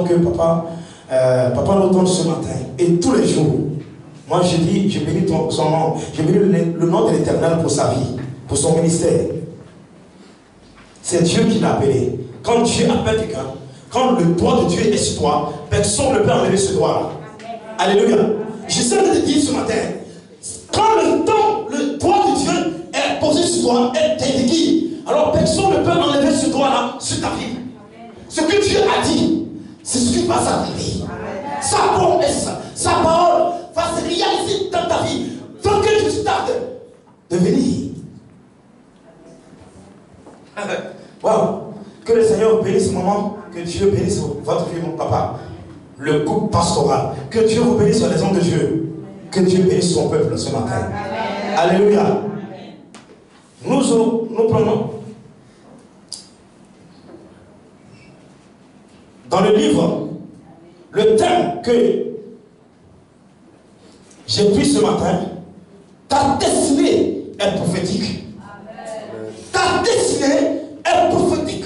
Que papa nous donne ce matin et tous les jours. Moi je dis, je bénis son nom, je bénis le nom de l'Éternel pour sa vie, pour son ministère. C'est Dieu qui l'a appelé. Quand Dieu appelle quelqu'un, quand le doigt de Dieu est sur toi, personne ne peut enlever ce doigt-là. Alléluia. J'essaie de te dire ce matin, quand le doigt de Dieu est posé sur toi, est indiqué, alors personne ne peut enlever ce doigt-là sur ta vie. Ce que Dieu a dit, c'est ce qui va s'arriver. Sa promesse, sa parole va se réaliser dans ta vie. Tant que tu tardes de venir. Wow. Que le Seigneur bénisse ce moment. Que Dieu bénisse votre vie, mon papa. Le couple pastoral. Que Dieu vous bénisse sur les hommes de Dieu. Que Dieu bénisse son peuple ce matin. Amen. Alléluia. Nous prenons. Dans le livre, le thème que j'ai pris ce matin, ta destinée est prophétique. Ta destinée est prophétique.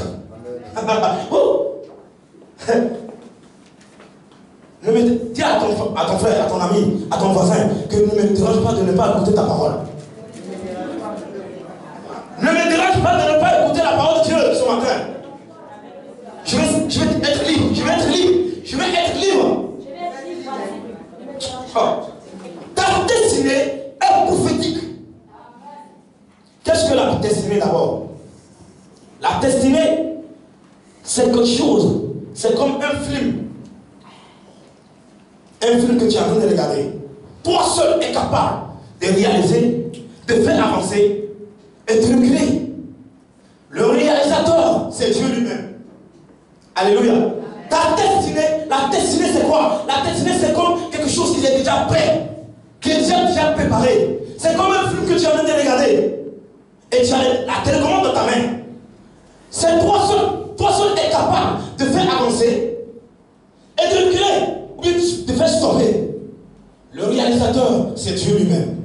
Dis à ton frère, à ton ami, à ton voisin, que ne me dérange pas de ne pas écouter ta parole. Ne me dérange pas de ne pas écouter la parole de Dieu ce matin. Je vais être libre. Je vais être libre. Je vais être libre. Oh. Ta destinée est prophétique. Qu'est-ce que la destinée d'abord? La destinée, c'est quelque chose. C'est comme un film. Un film que tu es en train de regarder. Toi seul es capable de réaliser, de faire avancer et de recréer. Le réalisateur, c'est Dieu lui-même. Alléluia. Ta destinée, la destinée c'est quoi? La destinée c'est comme quelque chose qui est déjà prêt, qui est déjà préparé. C'est comme un film que tu es en train de regarder. Et tu as la télécommande dans ta main. C'est toi seul est capable de faire avancer et de reculer, ou bien de faire stopper. Le réalisateur, c'est Dieu lui-même.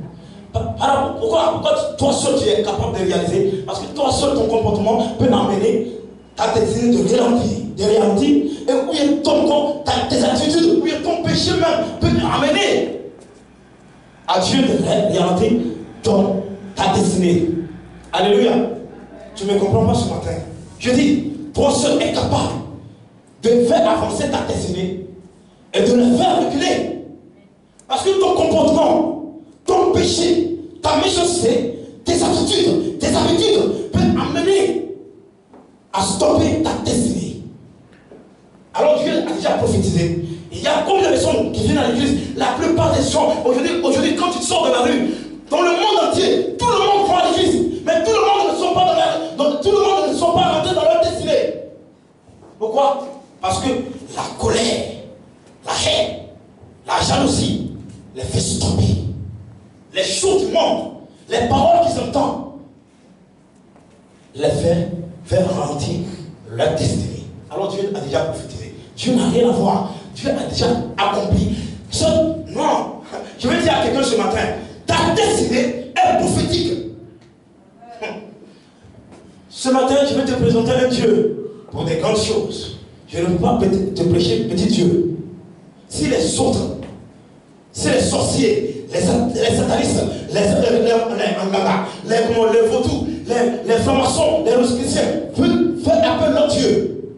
Alors, pourquoi toi seul tu es capable de réaliser? Parce que toi seul ton comportement peut m'amener ta destinée de ralentir, et où est tes attitudes, où est ton péché même peut amener à Dieu de ralentir ta destinée. Alléluia. Tu ne me comprends pas ce matin. Je dis, toi seul es capable de faire avancer ta destinée et de le faire reculer. Parce que ton comportement, ton péché, ta méchanceté, tes attitudes, tes habitudes peuvent amener à stopper ta destinée. Alors Dieu a déjà prophétisé. Il y a combien de personnes qui viennent à l'église? La plupart des gens, aujourd'hui, quand tu sors de la rue, dans le monde entier, tout le monde prend l'église. Mais tout le monde ne sont pas tout le monde ne sont pas rentrés dans leur destinée. Pourquoi? Parce que la colère, la haine, la jalousie les fait stopper. Les choses du monde, les paroles qu'ils entendent, les fait ralentir leur destinée. Alors Dieu a déjà prophétisé. Dieu n'a rien à voir. Dieu a déjà accompli. Non. Je vais dire à quelqu'un ce matin, ta destinée est prophétique. Ce matin, je vais te présenter un Dieu pour des grandes choses. Je ne peux pas te prêcher petit Dieu. Si les autres, si les sorciers, les satanistes, les vaudous, les francs-maçons, les rosicruciens veulent faire appel à Dieu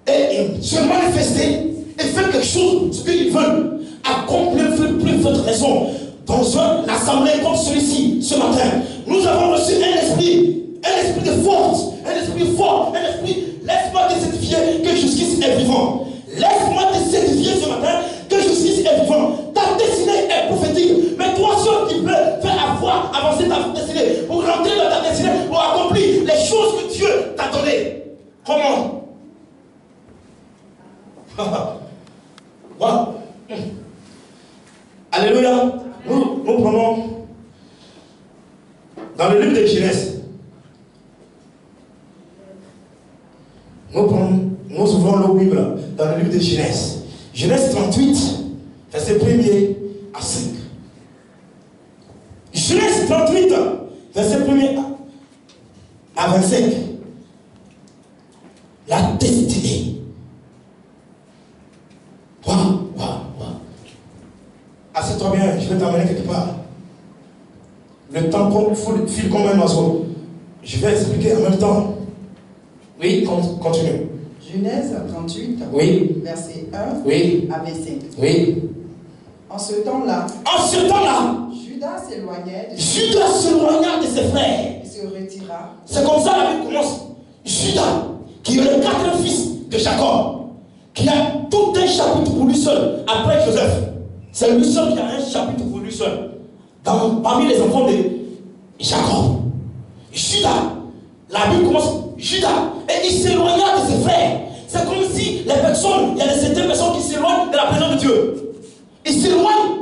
et se manifester et faire quelque chose, ce qu'ils veulent, accomplir plus votre raison dans une assemblée comme celui-ci ce matin. Nous avons reçu un esprit de force, un esprit fort, un esprit. Laisse-moi te certifier que justice est vivant. Laisse-moi te certifier ce matin que justice est vivant. Ta destinée est prophétique. Mais toi seul qui peux faire avancer ta destinée, pour rentrer dans ta destinée, pour accomplir les choses que Dieu t'a données. Comment? Wow. Alléluia. Nous prenons dans le livre de Genèse. Nous ouvrons nos Bibles dans le livre de Genèse. Genèse 38, verset 1er à 5. Genèse 38, verset 1er à 25. La destinée. Waouh. Assieds-toi bien, je vais t'amener quelque part. Le temps file comme un oiseau. Je vais expliquer en même temps. Oui, continue. Genèse 38, oui. verset 1 oui. à 25. Oui. En ce temps-là, Judas s'éloigna de ses frères. Il se retira. C'est comme ça la Bible commence. Judas, qui est le quatrième fils de Jacob, qui a tout un chapitre pour lui seul, après Joseph. C'est lui seul qui a un chapitre pour lui seul. Parmi les enfants de Jacob. Judas, la Bible commence, Judas, et il s'éloigna de ses frères. C'est comme si les personnes, il y a certaines personnes qui s'éloignent de la présence de Dieu. Ils s'éloignent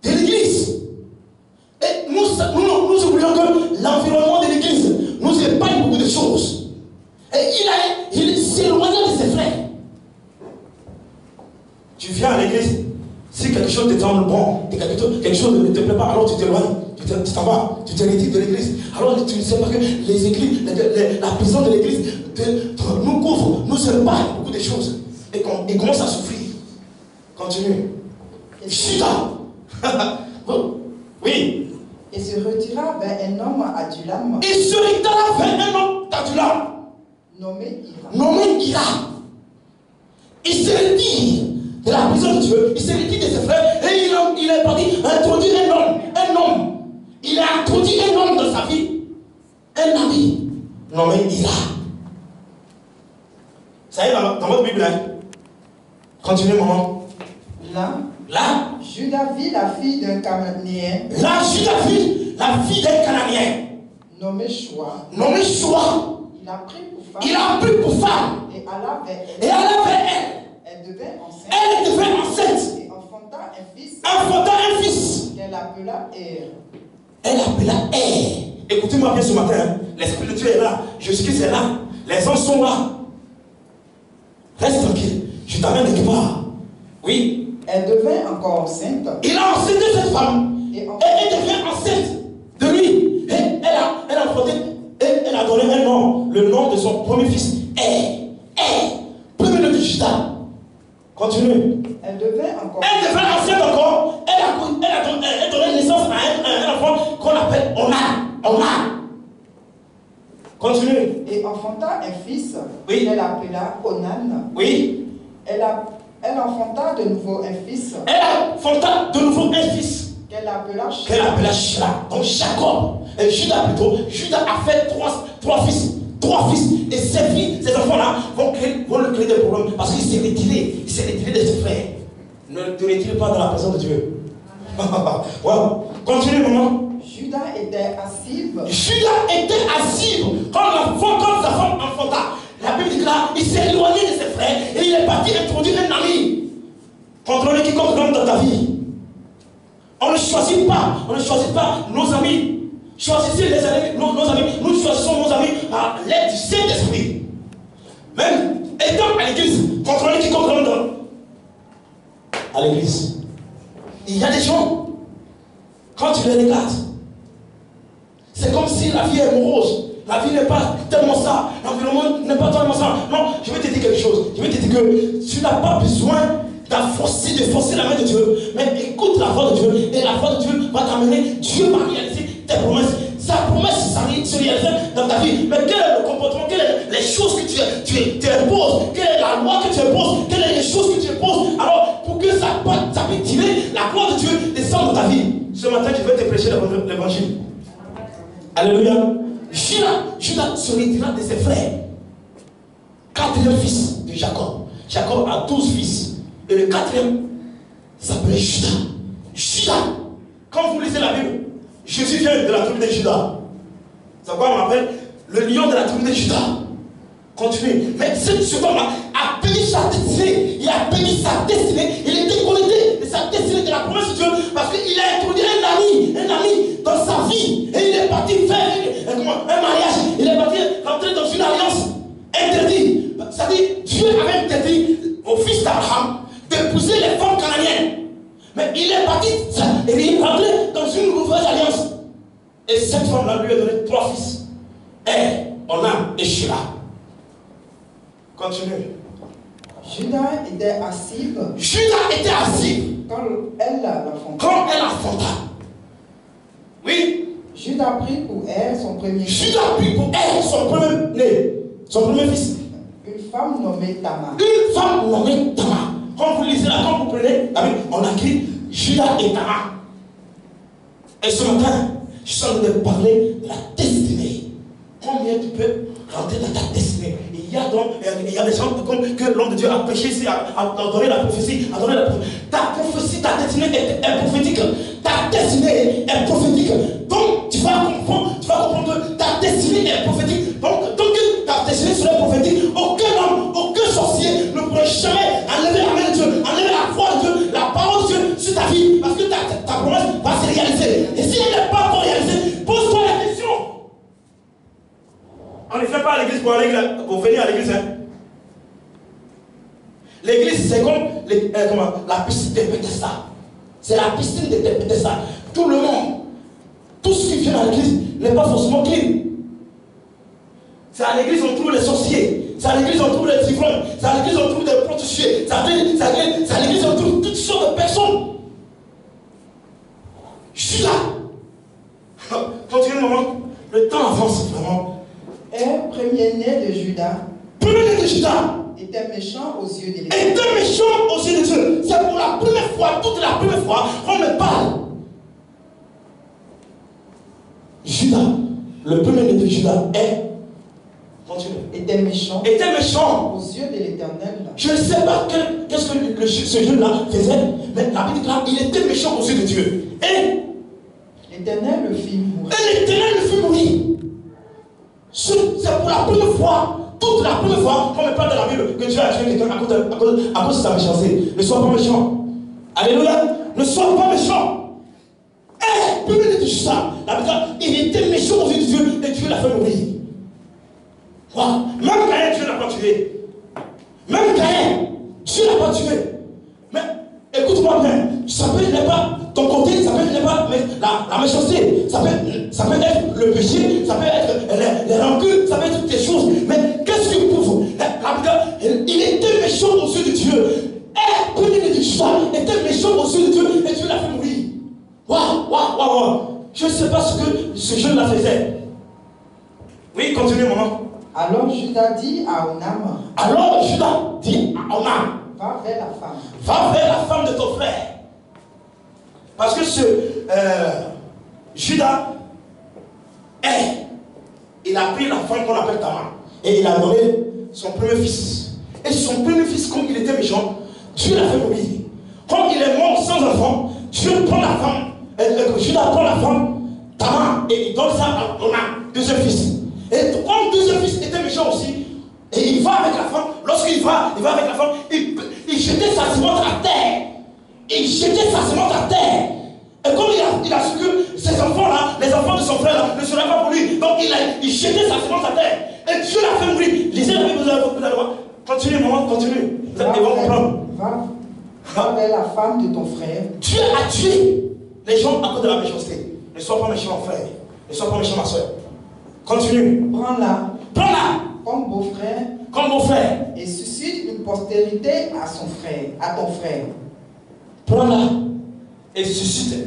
de l'église. Et nous oublions que l'environnement de l'église nous épargne beaucoup de choses. Et il s'éloigna de ses frères. Tu viens à l'église, si quelque chose te semble bon, quelque chose ne te plaît pas, alors tu t'éloignes, tu t'en vas, tu te retires de l'église. Alors tu ne sais pas que les églises, la présence de l'église nous couvre, nous sépare beaucoup de choses. Et on commence à souffrir. Continue. Judas. Oui. Et se retira vers un homme Adullam. Il se retira vers un homme d'Adullam. Nommé Ira. Nommé Ira. Il se retire de la prison de Dieu. Il se retire de ses frères. Et il est parti introduire un homme. Un homme. Il a introduit un homme dans sa vie. Un ami. Nommé Ira. Ça y est dans votre Bible. Hein? Continuez, maman. Là, Judas vit la fille d'un Cananéen. Là, Judas vit la fille d'un Cananéen. Nommé Choua. Nommé Choua. Il a pris pour femme. Il a pris pour femme. Et alla vers elle. Et alla vers elle. Elle devint enceinte. Elle devint enceinte. Et enfanta un fils. Enfanta un fils. Qu'elle appela Er. Elle appela Er. Écoutez-moi bien ce matin. Hein. L'Esprit de Dieu est là. Jésus-Christ est là. Les anges sont là. Reste tranquille. Je t'amène quelque part. Oui. Elle devint encore enceinte. Il a enceinte cette femme. Et elle devient enceinte de lui. Et elle a enfanté. Et elle a donné un nom. Le nom de son premier fils. Premier nom de Judas. Continue. Elle devint encore. Elle devint enceinte encore. Elle a donné naissance à un enfant qu'on appelle Onan. Continue. Et enfanta un fils. Oui. Elle appela Onan. Oui. Elle enfanta de nouveau un fils. Elle enfanta de nouveau un fils. Qu'elle appela Shila. Donc Jacob. Et Judas plutôt. Judas a fait trois fils. Et ces enfants-là vont lui créer des problèmes. Parce qu'il s'est retiré. Il s'est retiré de ses frères. Ne te retire pas dans la présence de Dieu. Wow. Continue, maman. Judas était assis. Quand sa femme enfanta. La Bible dit là, il s'est éloigné de ses frères et il est parti introduire un ami. Contrôlez quiconque rentre dans ta vie. On ne choisit pas nos amis. Choisissez les amis, nos amis. Nous choisissons nos amis à l'aide du Saint-Esprit. Même étant à l'église, contrôlez quiconque rentre à l'église. Il y a des gens, quand tu les regardes, c'est comme si la vie est morose. La vie n'est pas tellement ça. L'environnement n'est pas tellement ça. Non, je vais te dire quelque chose. Je vais te dire que tu n'as pas besoin de forcer la main de Dieu. Mais écoute la voix de Dieu. Et la voix de Dieu va t'amener. Dieu va réaliser tes promesses. Sa promesse se réalise dans ta vie. Mais quel est le comportement? Quelles sont les choses que tu imposes? Quelle est la loi que tu imposes? Quelles sont les choses que tu imposes? Alors, pour que ça puisse tirer la gloire de Dieu descend dans ta vie. Ce matin, je vais te prêcher l'évangile. Alléluia. Judas se retira de ses frères. 4e fils de Jacob. Jacob a 12 fils. Et le 4e s'appelait Judas. Quand vous lisez la Bible, Jésus vient de la tribu de Judas. C'est quoi on appelle le lion de la tribu de Judas. Continuez. Mais ce homme-là a béni sa destinée. Il a béni sa destinée. Il était connecté de sa destinée, de la promesse de Dieu. Parce qu'il a introduit un ami dans sa vie. Et il est parti faire un mariage. Il est parti rentrer dans une alliance interdite. C'est-à-dire, Dieu avait interdit au fils d'Abraham d'épouser les femmes cananéennes. Mais il est parti et il est rentré dans une nouvelle alliance. Et cette femme-là lui a donné 3 fils. Onan et Shila. Continue. Judas était assis. Quand elle affronta. Oui. Judas prit pour elle son premier fils. Son premier fils. Une femme nommée Tamar. Quand vous lisez là, quand vous prenez, on a écrit Judas et Tamar. Et ce matin, je suis en train de parler de la destinée. Combien tu peux rentrer dans ta destinée? Il y a des gens comme que l'homme de Dieu a péché ici, a donné la prophétie, Ta prophétie, ta destinée est prophétique. Ta destinée est prophétique. Donc, tu vas comprendre que ta destinée est prophétique. Donc, tant que ta destinée serait prophétique, aucun homme, aucun sorcier ne pourrait jamais enlever la main de Dieu, enlever la foi de Dieu, la parole de Dieu sur ta vie. Parce que ta promesse va se réaliser. Et si elle n'est pas encore réalisée, pose-toi la question. On ne fait pas à l'église pour venir à l'église. Hein. L'église, c'est comme la piscine de Bethesda. C'est la piscine de Bethesda. Tout le monde, tout ce qui vient à l'église n'est pas forcément clean. C'est à l'église on trouve les sorciers. C'est à l'église on trouve les ivrognes. C'est à l'église on trouve des prostituées. C'est à l'église on trouve toutes Premier-né de Juda. Était méchant aux yeux de l'Éternel. Était méchant aux yeux de Dieu. C'est pour la première fois, toute la première fois, qu'on me parle. Juda, le premier-né de Juda est. Continue. Était méchant. Était méchant. Aux yeux de l'Éternel. Je ne sais pas qu'est-ce que ce jeune-là faisait, mais la Bible dit là, il était méchant aux yeux de Dieu. Et l'Éternel le fit mourir. Et l'Éternel le fit mourir. C'est pour la première fois, toute la première fois qu'on me parle de la Bible que Dieu a tué quelqu'un à cause de sa méchanceté. Ne sois pas méchant. Alléluia. Ne sois pas méchant. Eh, premier de ça, la Bible dit, il était méchant aux yeux de Dieu et Dieu l'a fait mourir. Wow. Même Caïn, Dieu l'a pas tué. Même Caïn, Dieu l'a pas tué. Mais écoute-moi bien, ça peut être pas ton côté, ça peut être pas la méchanceté, ça peut être le péché, ça peut être les rancunes, ça peut être toutes ces choses. Mais qu'est-ce que vous il était méchant aux yeux de Dieu. Et premier de ça était méchant aux yeux de Dieu et Dieu l'a fait mourir. Waouh. Je ne sais pas ce que ce jeune là faisait. Oui, continue, maman. Alors Judas dit à Onam. Va vers la femme. Va vers la femme de ton frère. Parce que ce Judas, il a pris la femme qu'on appelle Tamar. Et il a donné son premier fils. Et son premier fils, comme il était méchant, Dieu l'a fait mourir. Quand il est mort sans enfant, Dieu prend la femme, Judas prend la femme, Tamar, et il donne ça à Onam, deuxième fils. Et comme deuxième fils était méchant aussi, et il va avec la femme, lorsqu'il va avec la femme, il jetait sa semence à terre. Il jetait sa semence à terre. Et comme il a su que ces enfants-là, les enfants de son frère-là, ne seraient pas pour lui, donc il jetait sa semence à terre. Et Dieu l'a fait mourir. Lisez la Bible, vous allez voir. Continue, maman, continue. Vous allez comprendre. Va vers la femme de ton frère. Dieu a tué les gens à cause de la méchanceté. Ne sois pas méchant, frère. Ne sois pas méchant, ma soeur. Continue. Prends-la. Comme beau-frère. Et suscite une postérité à ton frère. Prends-la. Et suscite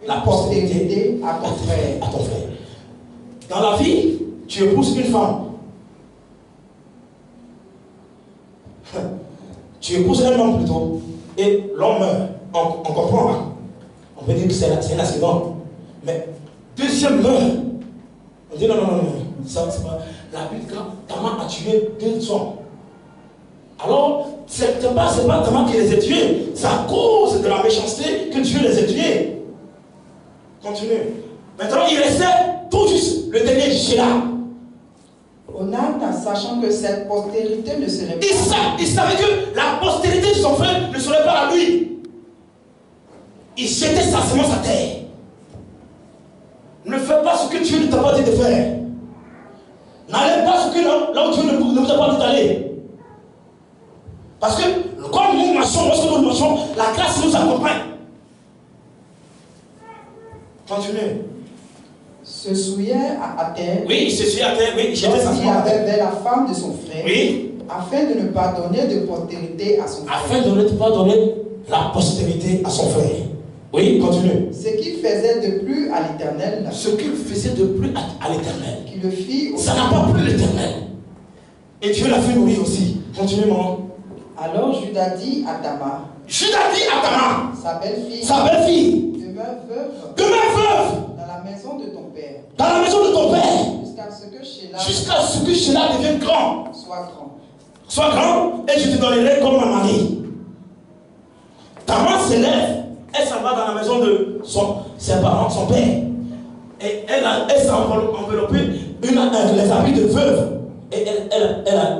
la postérité à ton frère. Dans la vie, tu épouses une femme. Tu épouses un homme plutôt. Et l'homme meurt. On comprend. Hein? On peut dire que c'est un accident. Mais deuxième meurt. On dit non. Ça, c'est pas. La Bible, Tamar a tué 2 hommes. Alors, c'est pas Tamar qui les a tués. C'est à cause de la méchanceté que Dieu les a tués. Continue. Maintenant, il restait tout juste le dernier Sheila. Onam, sachant que cette postérité ne serait pas. Il savait que la postérité de son frère ne serait pas à lui. Il jetait sa semence à terre. Ne fais pas ce que Dieu ne t'a pas dit de faire. N'allez pas là où Dieu ne vous a pas dit d'aller. Parce que comme nous marchons, lorsque nous marchons, la grâce nous accompagne. Continuez. Se souillait à terre. Oui, il se souillait à terre. Oui, il jetait sa semence à terre. Vers la femme de son frère. Oui. Afin de ne pas donner de postérité à son frère. Afin de ne pas donner la postérité à son frère. Oui, continue. Ce qu'il faisait de plus à l'Éternel. Qui le fit. Ça n'a pas plu l'Éternel. Et Dieu l'a fait mourir aussi. Continue, maman. Alors Judas dit à Tamar. Sa belle-fille. Demeure veuve. Dans la maison de ton père. Jusqu'à ce que Sheila devienne grand. Sois grand. Et je te donnerai comme ma mari. Tamar s'élève. Elle s'en va dans la maison de ses parents, son père. Et elle s'est enveloppée les habits de veuve. Et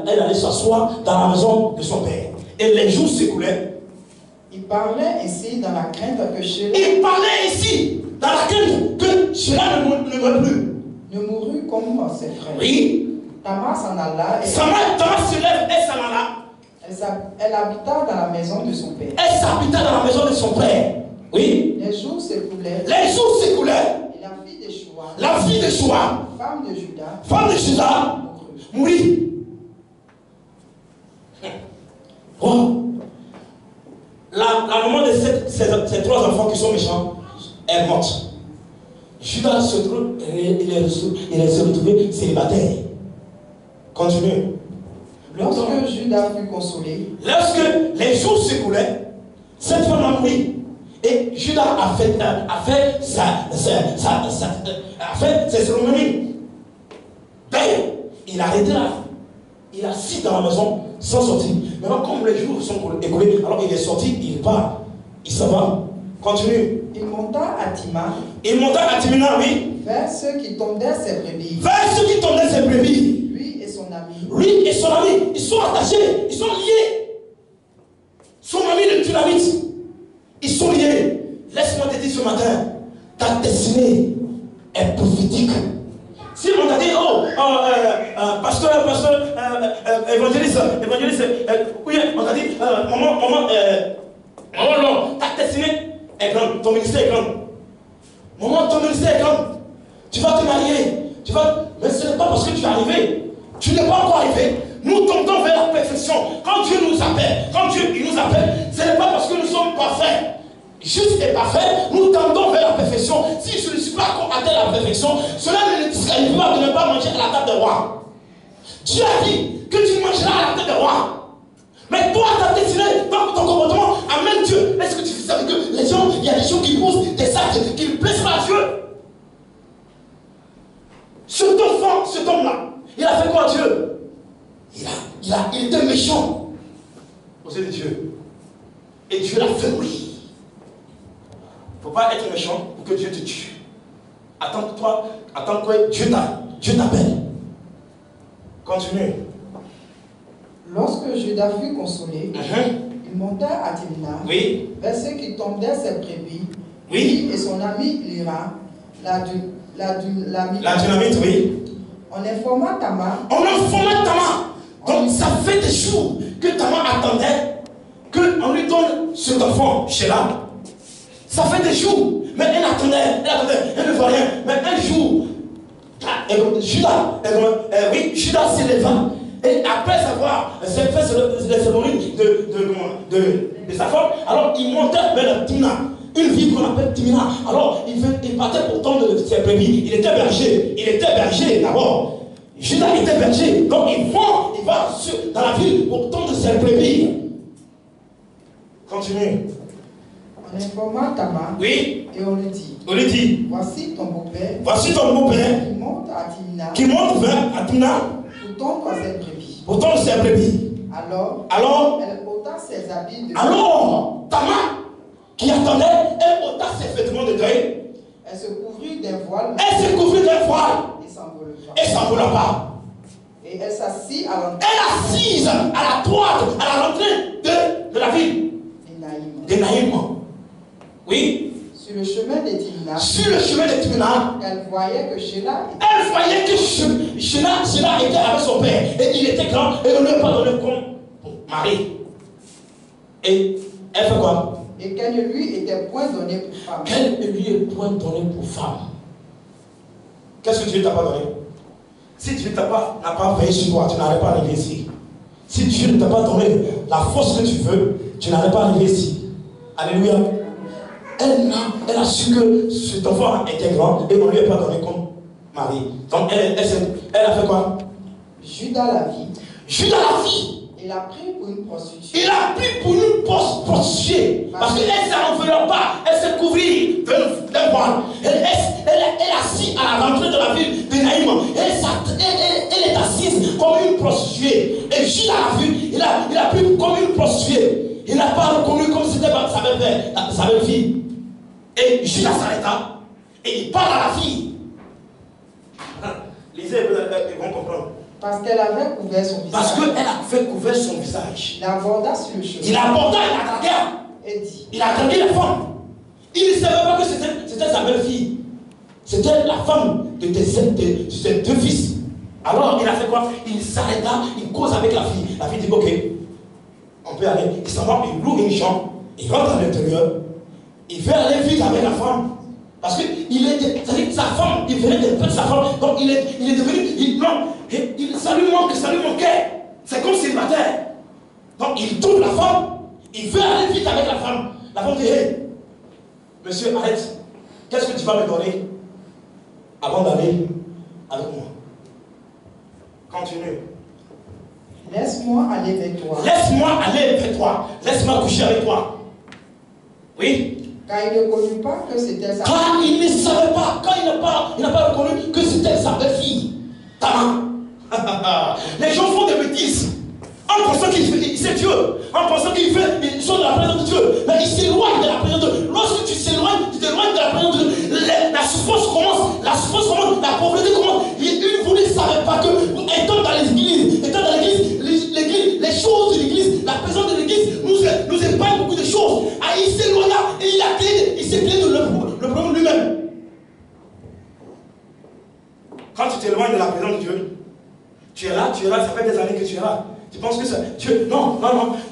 elle allait s'asseoir dans la maison de son père. Et les jours s'écoulaient. Il parlait ainsi dans la crainte que Sheila. Ne meurt plus. Ne mourut comme ses frères. Oui. Tamar s'en alla. Tamar se lève et s'en alla. Elle habita dans la maison de son père. Oui. Les jours s'écoulaient. Et la fille de Choua, femme de Judas, mourit. Oh. La maman de ces 3 enfants qui sont méchants est morte. Judas se trouve, il est retrouvé célibataire. Continue. Lorsque Judas fut consolé, lorsque les jours s'écoulaient, cette femme a mouru. Et Judas a fait ses cérémonies. D'ailleurs, il a arrêté là. Il a assis dans la maison sans sortir. Maintenant, comme les jours sont écoulés, alors il est sorti, il part. Il s'en va. Continue. Il monta à Timna. Il monta à Timna, oui. Vers ceux qui tondaient ses brebis. Vers ceux qui tondaient ses brebis. Lui et son ami. Lui et son ami, ils sont attachés, ils sont liés. Son ami le Tunamite, ils sont liés. Laisse-moi te dire ce matin, ta destinée est prophétique. Si on t'a dit, oh, pasteur, évangéliste, oui, on t'a dit, maman, non, ta destinée est grande, ton ministère est grand. Maman, ton ministère est grand. Tu vas te marier, mais ce n'est pas parce que tu es arrivé. Tu n'es pas encore arrivé. Nous tendons vers la perfection. Quand Dieu nous appelle, il nous appelle, ce n'est pas parce que nous sommes parfaits. Juste et parfait, nous tendons vers la perfection. Si je ne suis pas encore atteint à la perfection, cela ne nous disqualifie pas de ne pas manger à la table des rois. Dieu a dit que tu mangeras à la table des rois. Mais toi, ta destinée, ton comportement amène Dieu. Est-ce que tu sais que les gens, il y a des gens qui posent des actes qui ne plaisent pas à Dieu? Cet enfant, cet homme-là, il a fait quoi à Dieu? Il était méchant aux yeux de Dieu. Et Dieu l'a fait mourir. Il ne faut pas être méchant pour que Dieu te tue. Attends que Dieu t'appelle. Continue. Lorsque Judas fut consolé, il monta à Timna, oui, vers ceux qui tondaient ses brebis, oui, lui et son ami Lira, la dynamite, oui. On informa Tamar. Donc ça fait des jours que Tamar attendait qu'on lui donne cet enfant, Sheila. Ça fait des jours, mais elle attendait, elle ne voit rien. Mais un jour, Judas s'éleva. Et après avoir fait les cérémonies de sa femme, alors il montait vers Timna, une ville qu'on appelle Timna. Alors il partait pour tendre ses brebis. Il était berger d'abord. Judas était berger, donc il va dans la ville pour tendre ses brebis. Continue. On informa Tamar. Oui. Et on lui dit. Voici ton beau-père. Qui monte vers Timna. Pour tondre ses brebis. Alors, elle ôta ses habits de alors, Tamar, qui attendait, elle ôta ses vêtements de deuil. Elle se couvrit d'un voile. Et s'enveloppa. Et elle s'assit à l'entrée. Elle assise à la droite, à la rentrée de la ville. De Naïm. Oui. Sur le chemin de Timna. Elle voyait que Sheila était avec son père. Et il était grand. Et on ne lui a pas donné comme mari. Et elle fait quoi? Et qu'elle ne lui était point donnée pour femme. Qu'est-ce que Dieu t'a pas donné? Si Dieu n'a pas veillé sur toi, tu n'arrives pas à arriver ici. Si Dieu ne t'a pas donné la force que tu veux, tu n'arrives pas à arriver ici. Alléluia. Elle a su que cet enfant était grand et on ne lui a pas donné comme mari. Donc elle a fait quoi? Judas la vit. Il l'a pris pour une prostituée. Parce qu'elle ne s'en enveloppe pas. Elle s'est couvrie d'un voile. Elle est assise à la rentrée de la ville de Naïm. Elle est assise comme une prostituée. Et Judas l'a vu. Il a pris comme une prostituée. Il n'a pas reconnu comme c'était sa belle-fille. Et Judas s'arrêta. Et il parle à la fille. Lisez, ils vont comprendre. Parce qu'elle avait couvert son visage. Parce qu'elle avait couvert son visage. Il aborda sur le chemin. Il a dragué. Et dit. Il a dragué la femme. Il ne savait pas que c'était sa belle-fille. C'était la femme de ses deux fils. Alors il a fait quoi? Il s'arrêta, il cause avec la fille. La fille dit ok, on peut aller. Il s'en va, il loue une chambre, il rentre à l'intérieur. Il veut aller vite avec la femme. Parce que sa femme, il venait de perdre sa femme. Donc il est devenu. Ça lui manquait. C'est comme célibataire. Donc il trouve la femme. Il veut aller vite avec la femme. La femme dit hey, monsieur, arrête. Qu'est-ce que tu vas me donner avant d'aller avec moi? Continue. Laisse-moi aller avec toi. Laisse-moi aller avec toi. Laisse-moi coucher avec toi. Oui. Car il ne connut pas que c'était sa Car il ne savait pas, quand il n'a pas reconnu que c'était sa belle-fille. Tamar. Les gens font des bêtises. En pensant qu'il fait, c'est Dieu. En pensant qu'il fait une chose de la présence de Dieu. Mais il s'éloigne de la présence de Dieu. Lorsque tu t'éloignes de la présence de Dieu, la souffrance commence. La souffrance commence. La pauvreté commence. Vous ne savez pas que, étant dans l'église, les choses de l'église, la présence de l'église nous épargne beaucoup de choses. Ah, il s'éloigna et il s'est créé le problème lui-même. Quand tu t'éloignes de la présence de Dieu, tu es là, ça fait des années que tu es là. Tu penses que c'est Dieu? Non.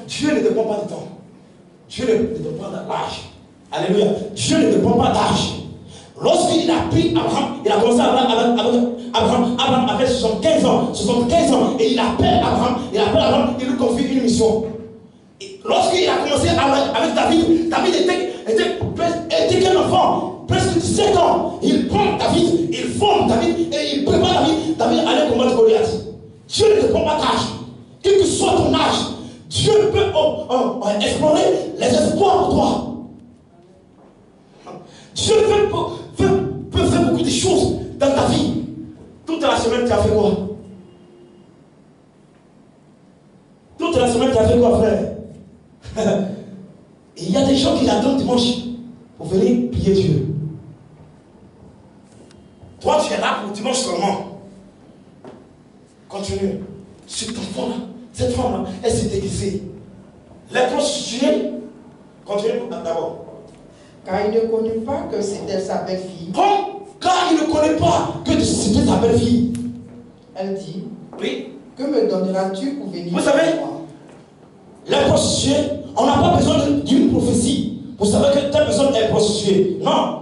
Dieu ne dépend pas du temps. Dieu ne dépend pas de l'âge. Alléluia. Dieu ne dépend pas d'âge. Lorsqu'il a pris Abraham, il a commencé avec Abraham. Abraham avait 75 ans. Et il appelle Abraham, il lui confie une mission. Et lorsqu'il a commencé avec David était qu'un enfant, presque 17 ans. Il prend David, il forme David et il prépare David à aller combattre Goliath. Dieu ne dépend pas d'âge. Quel que soit ton âge, Dieu peut explorer les espoirs pour toi. Dieu peut faire beaucoup de choses dans ta vie. Toute la semaine, tu as fait quoi? Toute la semaine, tu as fait quoi, frère? Et il y a des gens qui attendent dimanche pour venir prier Dieu. Toi, tu es là pour dimanche seulement. Continue. Cet enfant-là, cette femme-là, elle s'est déguisée. Les prostituées, continue d'abord. Car il ne connut pas que c'était sa belle-fille. Car il ne connaît pas que c'était sa belle-fille. Elle dit, oui. Que me donneras-tu pour venir? Vous savez, les prostituées, on n'a pas besoin d'une prophétie pour savoir que telle personne est prostituée. Non.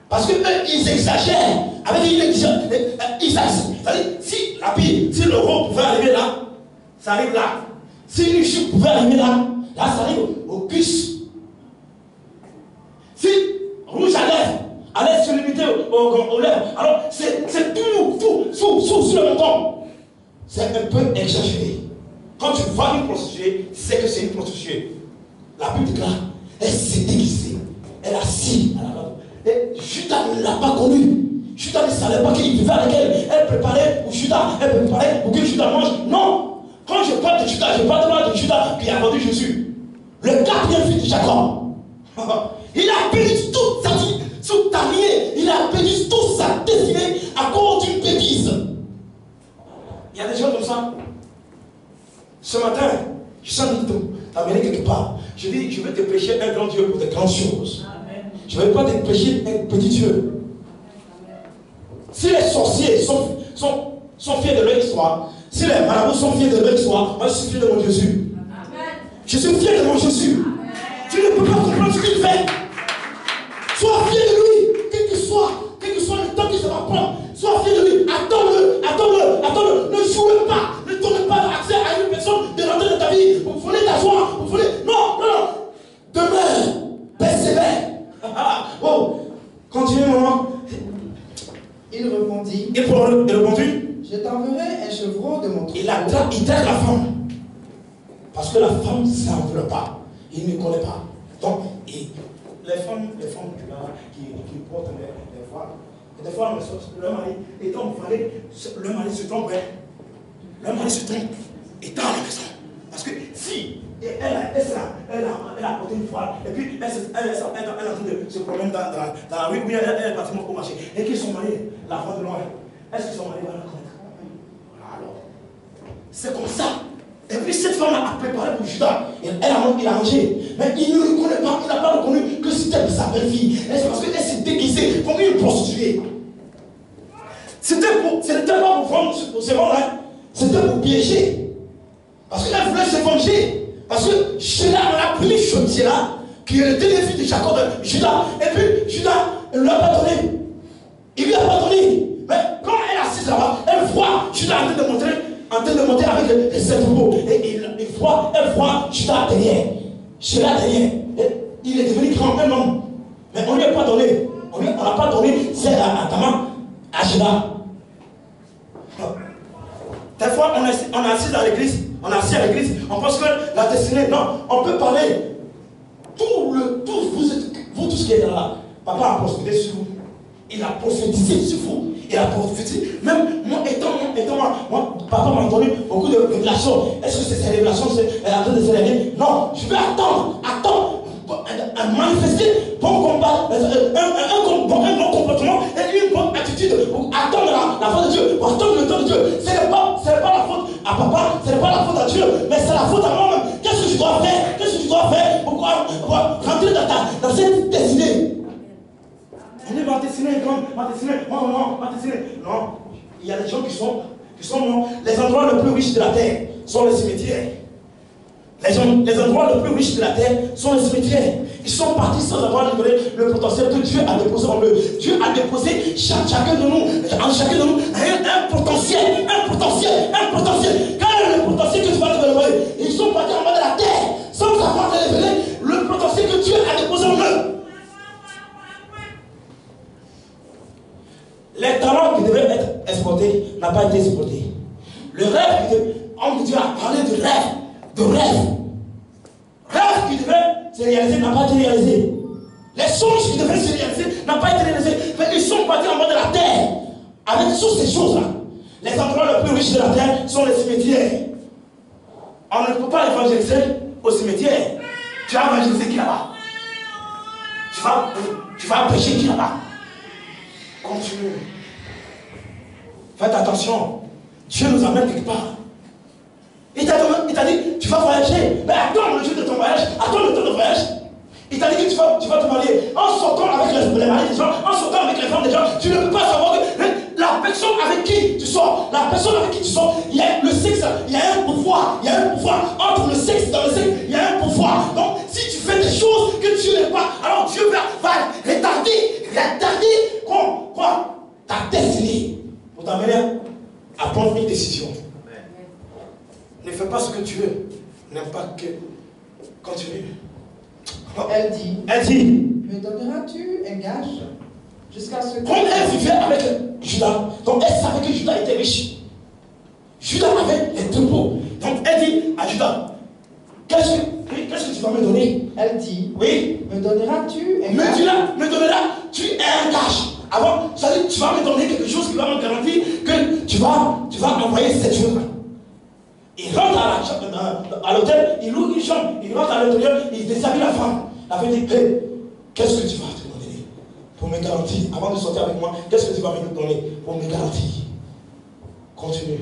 Parce que ils exagèrent. Avec une exagération. C'est-à-dire, si le roi pouvait arriver là, ça arrive là. Si une jupe pouvait arriver là, ça arrive au cuisse. Si rouge à lèvres, allait se limiter aux lèvres. Alors, c'est tout sur le menton. C'est un peu exagéré. Quand tu vois une prostituée, tu sais que c'est une prostituée. La Bible déclare, elle s'est déguisée. Elle a assis à la table. Et Judas ne l'a pas connue. Judas ne savait pas qu'il vivait avec elle. Elle préparait pour Judas. Elle préparait pour que Judas mange. Non. Quand je parle de Judas, je parle de Judas qui a vendu Jésus. Le quatrième fils de Jacob. Il a perdu toute sa vie, toute sa vie. Il a perdu toute sa destinée à cause d'une bêtise. Il y a des gens comme ça. Ce matin, je sens t'amener quelque part. Je dis, je vais te prêcher un grand Dieu pour de grandes choses. Amen. Je ne vais pas te prêcher un petit Dieu. Si les sorciers sont fiers de leur histoire, si les marabouts sont fiers de leur histoire, moi je suis fier de mon Jésus. Amen. Je suis fier de mon Jésus. Amen. Tu ne peux pas comprendre ce qu'il fait. Sois fier de lui, quel que soit le temps que ça va prendre. Sois fier de lui. Attends-le. Ne joue pas. Ne donne pas accès à une personne de rentrer dans ta vie pour voler ta joie. Pour voler. Non. Demeure. Persévère. Oh. Continue, maman. Il répondit. Je t'enverrai un chevreau de mon troupeau. Il traque la femme. Parce que la femme ne s'enveloppe pas. Il ne connaît pas. Donc, les femmes qui portent les voiles, des fois, leur mari étant voilé, leur mari se trompe. Leur mari se trompe. Étant à la maison. Parce que si elle a porté une voile, et puis elle est en train de se promener dans la rue, oui, elle est partie au marché, et que son mari la voit de loin, est-ce que son mari va la connaître? Alors, c'est comme ça. Et puis cette femme a préparé pour Judas, il a mangé, mais il ne reconnaît pas, il n'a pas reconnu que c'était sa belle-fille. C'est parce qu'elle s'est déguisée comme une prostituée. Ce n'était pas pour vendre, c'est bon, hein? C'était pour piéger. Parce qu'elle voulait se venger. Parce que Sheila, on a pris Sheila, qui est le dernier fils de Jacob, Judas. Et puis Judas, elle ne lui a pas donné. Il lui a pas donné. Mais quand elle est assise là-bas, elle voit Judas en train de monter avec ses troupeaux. Et elle voit Judas derrière. Sheila derrière. Et il est devenu grand, un homme. Mais on ne lui a pas donné. On n'a pas donné celle à Tamar, à Judas. Des fois, on est assis dans l'église. on a assis à l'église, on pense que la destinée, non, on peut parler. Vous tous qui êtes là, papa a prophétisé sur vous. Il a prophétisé sur vous. Il a prophétisé. Même moi, papa m'a donné beaucoup de révélations. Est-ce que ces révélations sont en train de se révéler? Non, je vais attendre, à manifester bon combat, un bon comportement et une bonne attitude pour attendre la faute de Dieu, pour attendre le temps de Dieu. Ce n'est pas la faute à papa, ce n'est pas la faute à Dieu, mais c'est la faute à moi-même. Qu'est-ce que je dois faire? Qu'est-ce que je dois faire pour rentrer dans cette destinée? On est ma destinée, ma destinée, non, ma destinée. Non, il y a des gens qui sont non. Les endroits les plus riches de la terre sont les cimetières. Les endroits les plus riches de la terre sont les cimetières. Ils sont partis sans avoir livré le potentiel que Dieu a déposé en eux. Dieu a déposé chacun de nous un potentiel. Quel est le potentiel que tu vas développer? Ils sont partis en bas de la terre sans avoir révélé le potentiel que Dieu a déposé en eux. Les talents qui devaient être exportés n'ont pas été exportés. Le rêve, Dieu a parlé de rêve. Rêve qui devait se réaliser n'a pas été réalisé. Les songes qui devaient se réaliser n'ont pas été réalisés. Mais ils sont partis en bas de la terre avec toutes ces choses-là. Les endroits les plus riches de la terre sont les cimetières. On ne peut pas évangéliser au cimetière. Tu vas évangéliser qui là-bas? Tu vas prêcher qui là-bas? Continue. Faites attention. Dieu nous amène quelque part. Il t'a dit, tu vas voyager. Mais attends le jour de ton voyage. Attends le temps de voyage. Il t'a dit que tu vas te marier. En sortant avec les maris des gens, en sortant avec les femmes des gens, tu ne peux pas savoir que la personne avec qui tu sors, il y a le sexe, il y a un pouvoir. Il y a un pouvoir entre le sexe, dans le sexe, il y a un pouvoir. Donc, si tu fais des choses que Dieu n'aime pas, alors Dieu va retarder quoi? Ta destinée. Pour t'amener à prendre une décision. Ne fais pas ce que tu veux. N'aime pas que. Continue. Elle dit. Me donneras-tu un gage jusqu'à ce que. Comme elle vivait avec Judas, donc elle savait que Judas était riche. Judas avait les troupeaux. Donc elle dit à Judas, qu'est-ce que tu vas me donner? Elle dit. Oui. Me donneras-tu un gage? Me donneras-tu un gage? Avant, ça dit, tu vas me donner quelque chose qui va me garantir que tu vas envoyer cette chose-là. Il rentre à l'hôtel, il loue une chambre, il rentre à l'intérieur, il déshabille la femme. La femme dit, hey, qu'est-ce que tu vas te donner pour me garantir? Avant de sortir avec moi, qu'est-ce que tu vas me donner pour me garantir? Continue.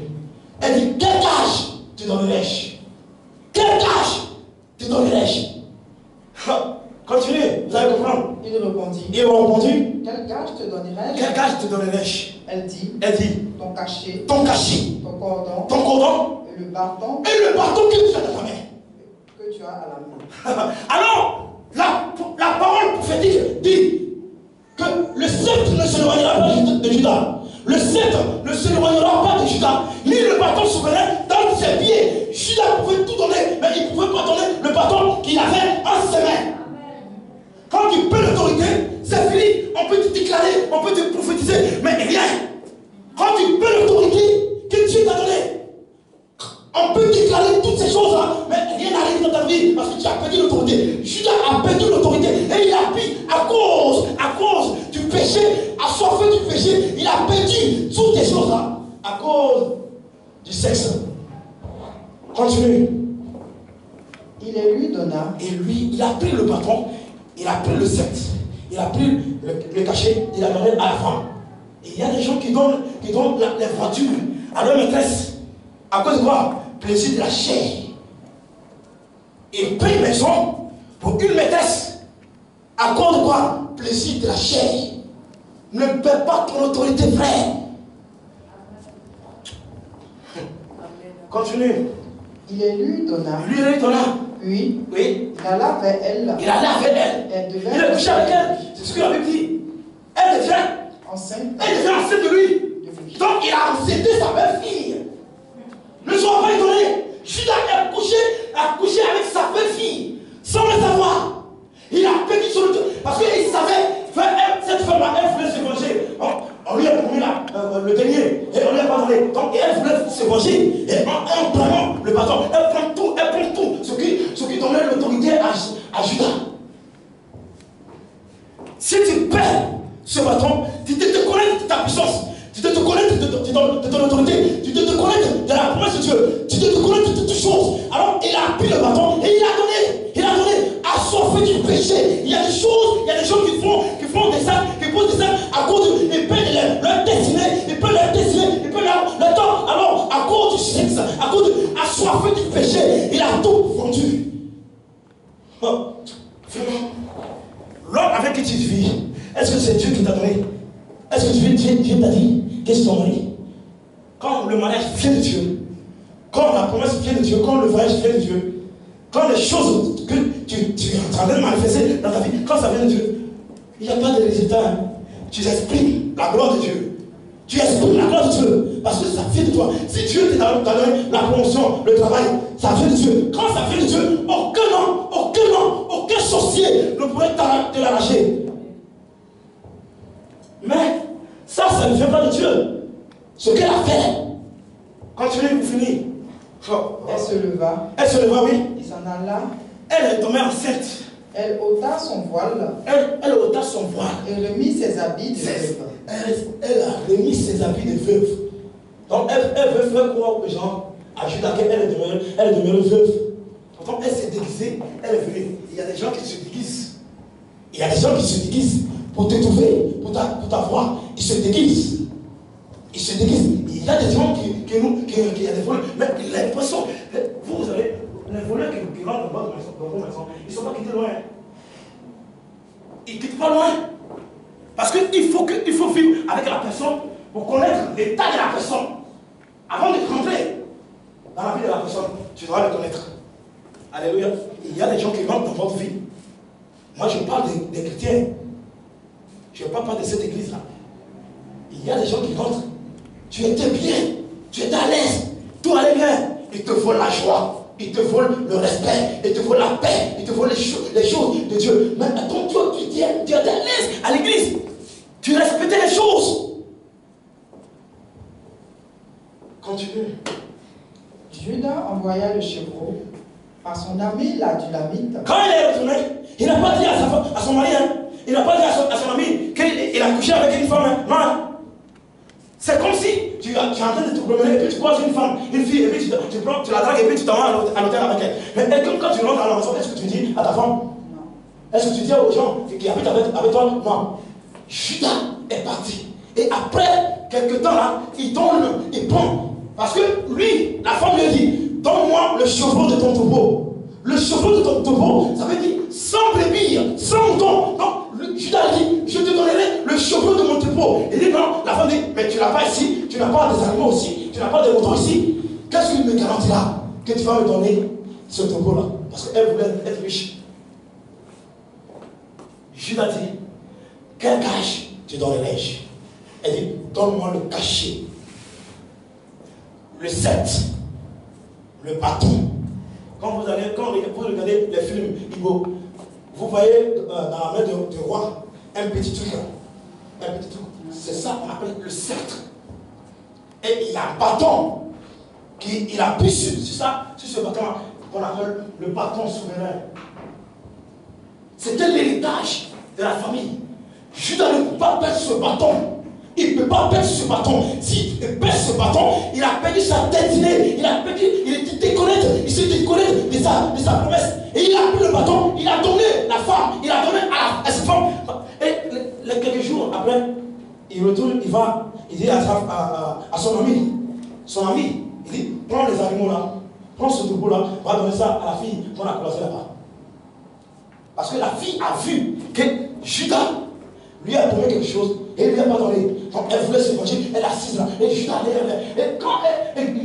Elle dit, quel gage te donnerai-je? Quel gage te donnerai-je? Continue, vous allez comprendre. Il répondit. Quel gage te donnerai-je? Quel gage te donnerai-je? Elle dit. Ton cachet. Ton cachet. Ton cordon. Et le bâton. Et le bâton que tu as dans ta main. Que tu as à la main. Alors, la parole prophétique dit que le sceptre ne s'éloignera pas de Judas. Le sceptre ne s'éloignera pas de Judas. Ni le bâton souverain dans ses pieds. Judas pouvait tout donner, mais il ne pouvait pas donner le bâton qu'il avait en ses mains. Quand tu peux l'autorité, c'est fini. On peut te déclarer, on peut te prophétiser, mais rien. Quand tu peux l'autorité que Dieu t'a donnée, on peut déclarer toutes ces choses-là, mais rien n'arrive dans ta vie parce que tu as perdu l'autorité. Judas a perdu l'autorité et il a pris à cause du péché, assoiffé du péché, il a perdu toutes ces choses-là à cause du sexe. Continue. Il les lui donna. Et lui, il a pris le bâton, il a pris le sceptre, il a pris le cachet, il a donné à la femme. Et il y a des gens qui donnent les voitures à leur maîtresse. À cause de quoi? Plaisir de la chair. Il paye maison pour une maîtresse. À cause de quoi? Plaisir de la chair. Ne perds pas ton autorité, frère. Continue. Il les lui donna. Oui. Il alla vers elle. Il est couché avec elle. C'est ce que la Bible dit. Elle devient enceinte de lui. Donc il a enceinté sa belle-fille. Ne sois pas étonné. Judas a couché avec sa belle-fille sans le savoir. Il a perdu son autorité. Parce qu'il savait, cette femme-là, elle voulait se venger. On lui a promis le dernier et on lui a pas donné. Donc elle voulait se venger. Et en prenant le bâton, elle Si tu perds ce bâton, tu te déconnectes de ta puissance. Tu te déconnectes de ton autorité. Tu te déconnectes de la promesse de Dieu. Tu te déconnectes de toutes choses. Alors, il a pris le bâton et il a donné. Il a donné assoiffé du péché. Il y a des choses, il y a des gens qui font des actes, qui posent des actes à cause de. Ils perdent leur destinée. Ils perdent leur destinée. Ils perdent leur temps. Alors, à cause du sexe, à cause de assoiffé du péché, il a tout vendu. Oh, vraiment. L'homme avec qui tu vis, est-ce que c'est Dieu qui t'a donné? Est-ce que Dieu t'a dit qu'est-ce que ton mari? Quand le mariage vient de Dieu, quand la promesse vient de Dieu, quand le voyage vient de Dieu, quand les choses que tu es en train de manifester dans ta vie, quand ça vient de Dieu, il n'y a pas de résultat. Hein. Tu exprimes la gloire de Dieu. Tu exprimes la gloire de Dieu parce que ça vient de toi. Si Dieu t'a donné la promotion, le travail, ça vient de Dieu. Quand ça vient de Dieu, aucun sorcier ne pourrait te l'arracher. Mais ça ne vient pas de Dieu. Ce qu'elle a fait. Continuez, vous finissez. Elle se leva. Elle se leva, oui. Il s'en alla. Elle est tombée enceinte. Elle ôta son voile. Elle ôta son voile. Et remit ses habits de veuve. Elle a remis ses habits de veuve. Donc elle veut faire croire aux gens à Judas qu'elle est demeurée veuve. Pourtant elle s'est déguisée, elle est venue. Il y a des gens qui se déguisent. Il y a des gens qui se déguisent pour te trouver, pour t'avoir. Ils se déguisent. Ils se déguisent. Il y a des gens qui y a des voleurs. Mais l'impression, vous avez les voleurs qui rentrent dans vos maisons, ils ne sont pas quittés loin. Ils ne quittent pas loin. Parce qu'il faut vivre avec la personne pour connaître l'état de la personne. Avant de rentrer dans la vie de la personne, tu dois le connaître. Alléluia. Il y a des gens qui rentrent dans votre vie. Moi, je parle des chrétiens. Je ne parle pas de cette église-là. Il y a des gens qui rentrent. Tu étais bien. Tu étais à l'aise. Tout allait bien. Ils te volent la joie. Ils te volent le respect. Ils te volent la paix. Ils te volent les choses de Dieu. Mais ton Dieu, tu étais à l'aise à l'église. Tu respectais les choses. Continue. Judas envoya le chevreau par son ami l'Adulamite. Quand il est retourné, il n'a pas dit à son mari, hein, il n'a pas dit à son ami qu'il a couché avec une femme. Hein. Non. C'est comme si tu es en train de te promener et puis tu croises une femme, une fille, et puis tu la dragues et puis tu t'en vas à l'hôtel avec elle. Mais comme quand tu rentres à la maison, est-ce que tu dis à ta femme? Non. Est-ce que tu dis aux gens qui habitent avec toi? Non. Judas est parti. Et après quelques temps là, il donne, il prend. Parce que lui, la femme lui dit, donne-moi le chevreau de ton troupeau. Le chevreau de ton troupeau, ça veut dire sans brebis, sans mouton. Donc, Judas dit, je te donnerai le chevreau de mon troupeau. Il dit non, la femme dit, mais tu n'as pas ici, tu n'as pas des animaux ici, tu n'as pas de moutons ici. Qu'est-ce qu'il me garantit là? Que tu vas me donner ce troupeau-là. Parce qu'elle voulait être riche. Judas dit, quel cache tu donnerais-je? Elle dit, donne-moi le cachet. Le 7, le bâton. Quand vous regardez les films Igbo, vous voyez dans la main du roi un petit truc. Un petit truc. C'est ça qu'on appelle le sceptre. Et il y a un bâton qu'il appuie sur ce bâton qu'on appelle le bâton souverain. C'était l'héritage de la famille. Judas ne peut pas perdre ce bâton. Il ne peut pas perdre ce bâton. S'il perd ce bâton, il a perdu sa destinée. Il se déconnecte de sa promesse. Et il a pris le bâton, il a donné la femme, il a donné à cette femme. Et quelques jours après, il retourne, il dit à son ami, il dit, prends les animaux là, prends ce troupeau là, va donner ça à la fille qu'on a placée là-bas. Parce que la fille a vu que Judas lui a donné quelque chose et il lui a pas donné. Donc elle voulait se venger, elle est assise là. Et Judas allait. Et quand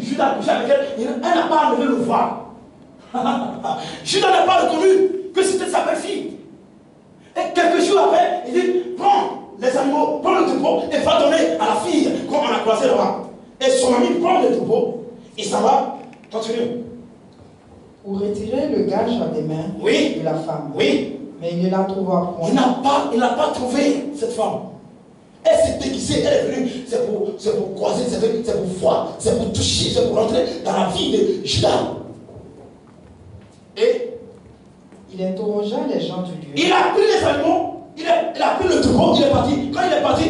Judas a couché avec elle, elle n'a pas enlevé le voile. Judas n'a pas reconnu que c'était sa belle-fille. Et quelques jours après, il dit, prends les animaux, prends le troupeau et va donner à la fille qu'on a croisée là-bas. Et son ami prend le troupeau, il s'en va, continue. Pour retirer le gage des mains de la femme. Oui. Mais il ne la trouva point. Il n'a pas trouvé cette femme. Elle s'est déguisée, elle est venue. C'est pour croiser, c'est pour voir, c'est pour toucher, c'est pour rentrer dans la vie de Judas. Et il interrogea les gens du lieu. Il a pris les animaux, il a a pris le troupeau, il est parti. Quand il est parti,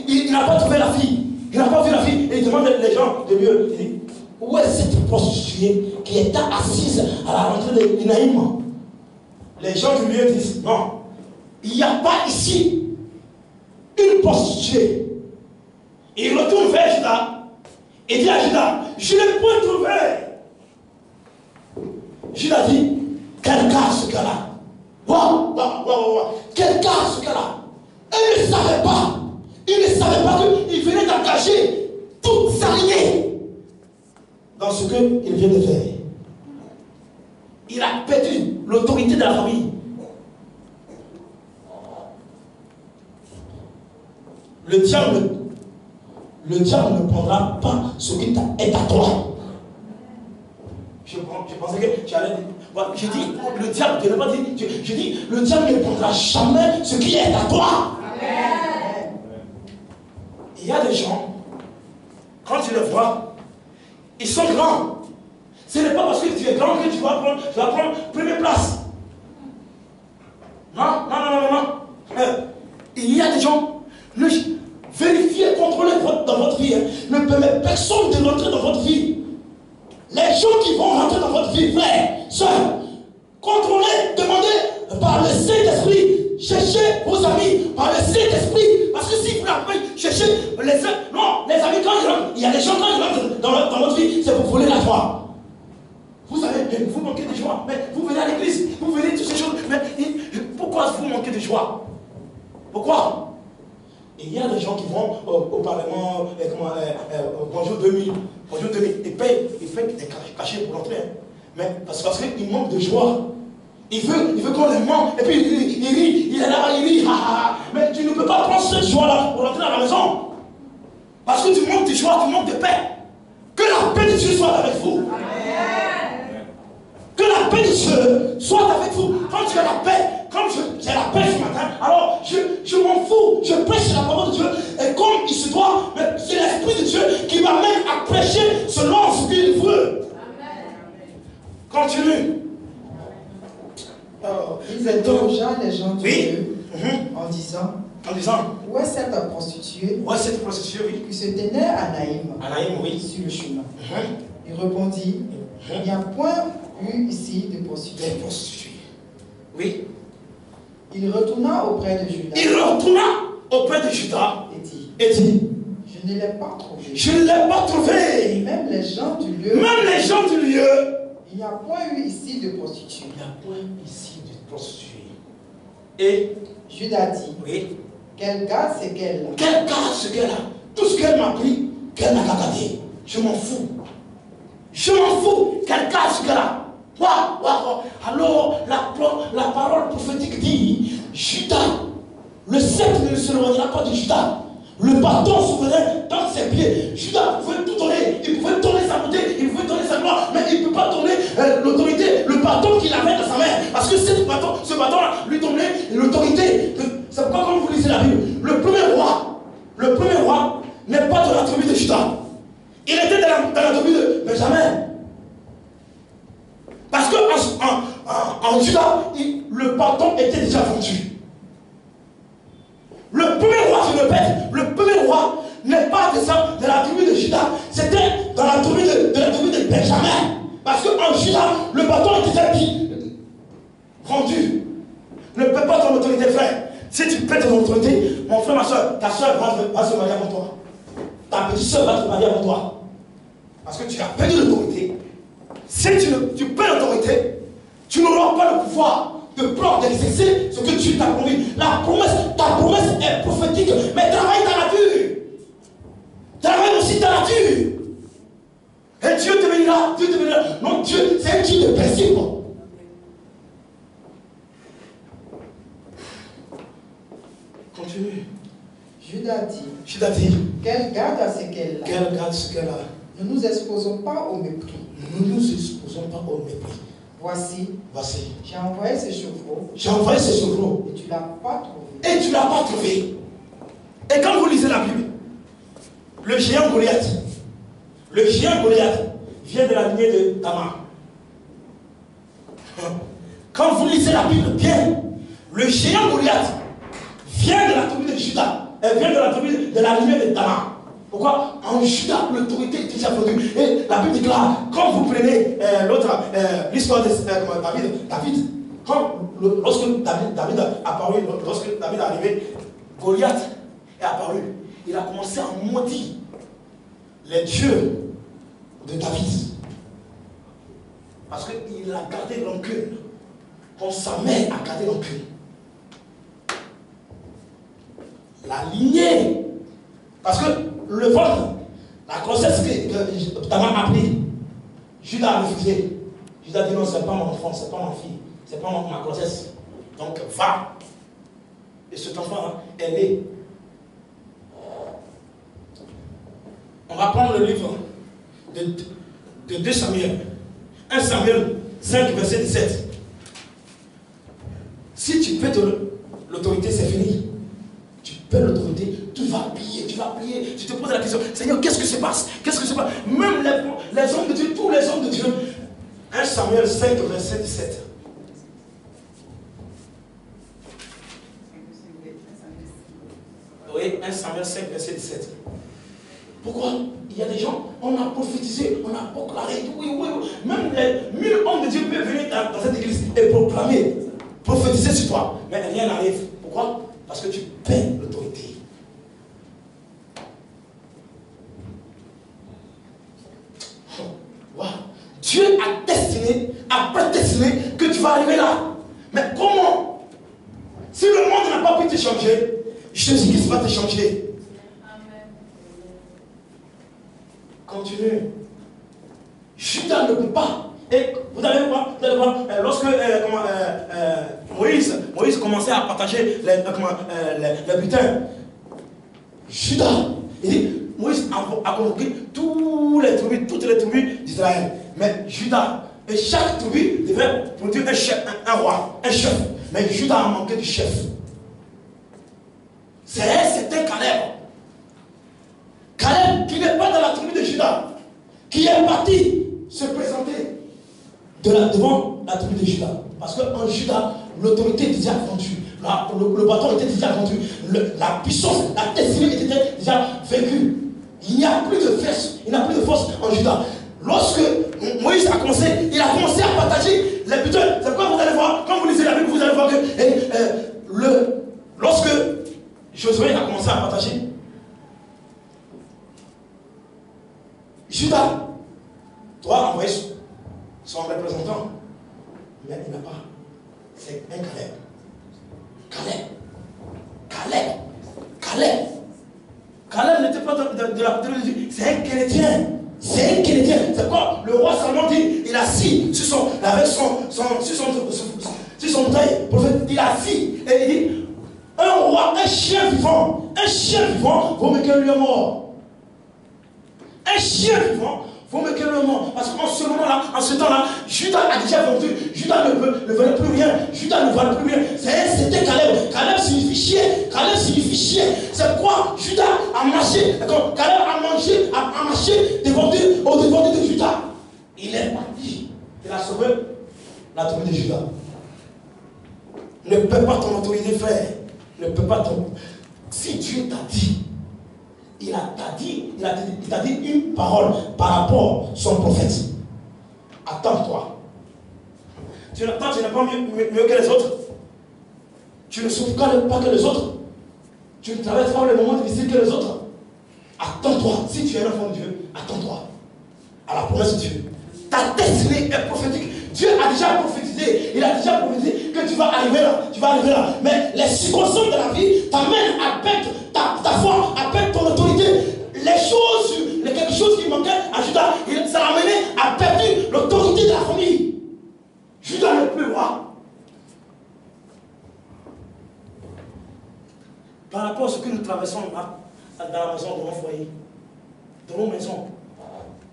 il n'a pas trouvé la fille. Il n'a pas vu la fille. Et il demande les gens de lieu. Il dit, où est cette prostituée qui était assise à la rentrée de Naïm? Les gens du lieu disent, non, il n'y a pas ici une prostituée. Et il retourne vers Judas. Et dit à Judas, je ne l'ai point trouvé. Judas dit, quel cas ce gars-là? Waouh. Quel cas ce gars-là? Il ne savait pas. Il ne savait pas qu'il venait d'engager toute sa lignée dans ce qu'il vient de faire. Il a perdu l'autorité de la famille. Le diable ne prendra pas ce qui est à toi. Je pensais que tu allais dire. Je dis, le diable, je n'ai pas dit. Je dis, le diable ne prendra jamais ce qui est à toi. Amen. Il y a des gens, quand tu les vois, ils sont grands. Ce n'est pas parce que tu es grand que tu vas prendre première place. Non. Il y a des gens, vérifiez, contrôlez dans votre vie. Ne permettez personne de rentrer dans votre vie. Les gens qui vont rentrer dans votre vie, frères, sœurs, contrôlez, demandez par le Saint-Esprit, cherchez vos amis par le Saint-Esprit. Parce que si vous n'avez pas cherché les amis, quand ils rentrent, il y a des gens quand ils rentrent dans votre vie, c'est pour voler la joie. Vous savez, vous manquez de joie, mais vous venez à l'église, vous venez toutes ces choses, mais pourquoi vous manquez de joie? Pourquoi? Et il y a des gens qui vont au Parlement, bonjour 2000, ils payent des cachets pour l'entrée. Mais parce qu'ils manquent de joie. Il veut qu'on les manque. Et puis il rit, il est là, il rit. Mais tu ne peux pas prendre cette joie-là pour rentrer dans la maison. Parce que tu manques de joie, tu manques de paix. Que la paix de Dieu soit avec vous. Amen. Que la paix de Dieu soit avec vous. Quand tu as la paix, comme j'ai la paix ce matin, alors je m'en fous, je prêche la parole de Dieu, et comme il se doit, c'est l'Esprit de Dieu qui m'amène à prêcher selon ce qu'il veut. Amen. Continue. Ils interrogea les gens du lieu en disant, où est cette prostituée, oui, qui se tenait à Naïm, oui, sur le chemin? Il répondit, il n'y a point eu ici de prostituée. Oui. Il retourna auprès de Judas. Et dit, je ne l'ai pas trouvé. Je ne l'ai pas trouvé. Et même les gens du lieu. Il n'y a point eu ici de prostituée. Et Judas dit, oui, quel gars c'est qu'elle là? Tout ce qu'elle m'a pris, qu'elle n'a qu'à garder. Je m'en fous. Quel gars c'est qu'elle a? Alors, la parole prophétique dit, Judas, le sceptre ne se éloignera pas de Judas. Le bâton souverain dans ses pieds. Judas pouvait tout donner. Il pouvait donner sa beauté, il pouvait donner sa gloire, mais il ne peut pas donner l'autorité, le bâton qu'il avait dans sa main. Parce que ce bâton-là lui donnait l'autorité. C'est pourquoi quand vous lisez la Bible, le premier roi n'est pas de la tribu de Judas. Il était dans la tribu de Benjamin. Parce qu'en Judas, le bâton était déjà vendu. Le premier roi, je répète, le premier roi n'est pas de la tribu de Judas, c'était dans la tribu de Benjamin. Parce qu'en Judas, le bâton était déjà vendu. Ne perds pas ton autorité, frère. Si tu perds ton autorité, mon frère, ma soeur, ta soeur va se marier avant toi. Ta petite soeur va se marier avant toi. Parce que tu as perdu l'autorité. Si tu perds l'autorité, tu n'auras pas le pouvoir de prendre, d'exercer ce que Dieu t'a promis. Ta promesse est prophétique, mais travaille ta nature. Travaille aussi ta nature. Et Dieu te bénira. Non, Dieu, c'est un Dieu de principe. Continue. Judas dit, quelle garde à ce qu'elle a. Ne nous exposons pas au mépris. Voici, j'ai envoyé ces chevreaux. Et tu ne l'as pas trouvé. Et quand vous lisez la Bible, le géant Goliath vient de la lignée de Tamar. Quand vous lisez la Bible bien, le géant Goliath vient elle vient de la tribu de la lignée de Tamar. Pourquoi? En Juda, l'autorité est déjà vendue. Et la Bible déclare, quand vous prenez l'histoire de David, lorsque David a apparu, lorsque David est arrivé, Goliath est apparu. Il a commencé à maudire les dieux de David. Parce qu'il a gardé rancune. Quand sa mère a gardé rancune. La lignée. Parce que le ventre, la grossesse que Tamar a pris, Judas a refusé. Judas a dit non, c'est pas mon enfant, c'est pas ma fille, c'est pas ma grossesse. Donc va. Et cet enfant est né. On va prendre le livre de 2 Samuel. 1 Samuel 5, verset 17. Si tu perds l'autorité, c'est fini. Tu perds l'autorité, tu vas plier, tu te poses la question, Seigneur, qu'est-ce que se passe? Qu'est-ce que se passe? Même les hommes de Dieu, tous les hommes de Dieu. 1 Samuel 5, verset 17. Oui, 1 Samuel 5, verset 17. Pourquoi? Il y a des gens, on a prophétisé, on a proclamé, oui. Même les 1000 hommes de Dieu peuvent venir dans cette église et proclamer, prophétiser sur toi. Mais rien n'arrive. Pourquoi? Parce que tu perds l'autorité. Wow. Dieu a prédestiné que tu vas arriver là. Mais comment? Si le monde n'a pas pu te changer, Jésus-Christ va te changer. Continue. Judas ne peut pas. Et vous allez voir, lorsque Moïse commençait à partager les butins, Judas, il dit, Moïse a convoqué toutes les tribus d'Israël. Mais Judas, et chaque tribu devait produire un roi, un chef. Mais Judas a manqué du chef. C'était Caleb. Caleb, qui n'est pas dans la tribu de Judas, qui est parti se présenter devant la tribu de Judas. Parce qu'en Judas, l'autorité était déjà vendue. Le bâton était déjà vendu. La puissance, la destinée était déjà vécue. Il n'y a plus de force en Judas. Lorsque Moïse a commencé, il a commencé à partager les butins. C'est quoi vous allez voir? Quand vous lisez la Bible, vous allez voir que lorsque Josué a commencé à partager, Judas doit envoyer son représentant. Mais il n'a pas. C'est un Caleb. Caleb n'était pas de la tribu de Dieu. C'est un chrétien. C'est quoi? Le roi Salomon dit, il a assis avec son taille, prophète, il a assis. Et il dit, un roi, un chien vivant vaut mieux qu'un lion mort. Un chien vivant vaut mieux qu'un lion mort. Parce qu'en ce moment-là, en ce temps-là, Judas a déjà vendu. Judas ne valait plus rien. Judas ne valait plus rien. C'était Caleb. Caleb signifie chien. C'est quoi? Judas a marché. Caleb a marché au-devant de Judas. Il est parti. Il a sauvé la tribu de Judas. Ne perds pas ton autorité, frère. Ne perds pas ton... Si Dieu t'a dit, il t'a dit une parole par rapport à son prophète. Attends-toi. Tu n'es pas mieux que les autres. Tu ne souffres pas que les autres. Tu ne traverses pas les moments difficiles que les autres. Attends-toi. Si tu es un enfant de Dieu, attends-toi à la promesse de Dieu. Ta destinée est prophétique. Dieu a déjà prophétisé. Il a déjà prophétisé que tu vas arriver là. Mais les circonstances de la vie t'amènent à perdre ta foi, à perdre ton autorité. Quelque chose qui manquait à Judas, ça l'a amené à perdre l'autorité de la famille. Judas n'est plus roi. Par rapport à ce que nous traversons là, dans la maison de mon foyer, dans nos maisons,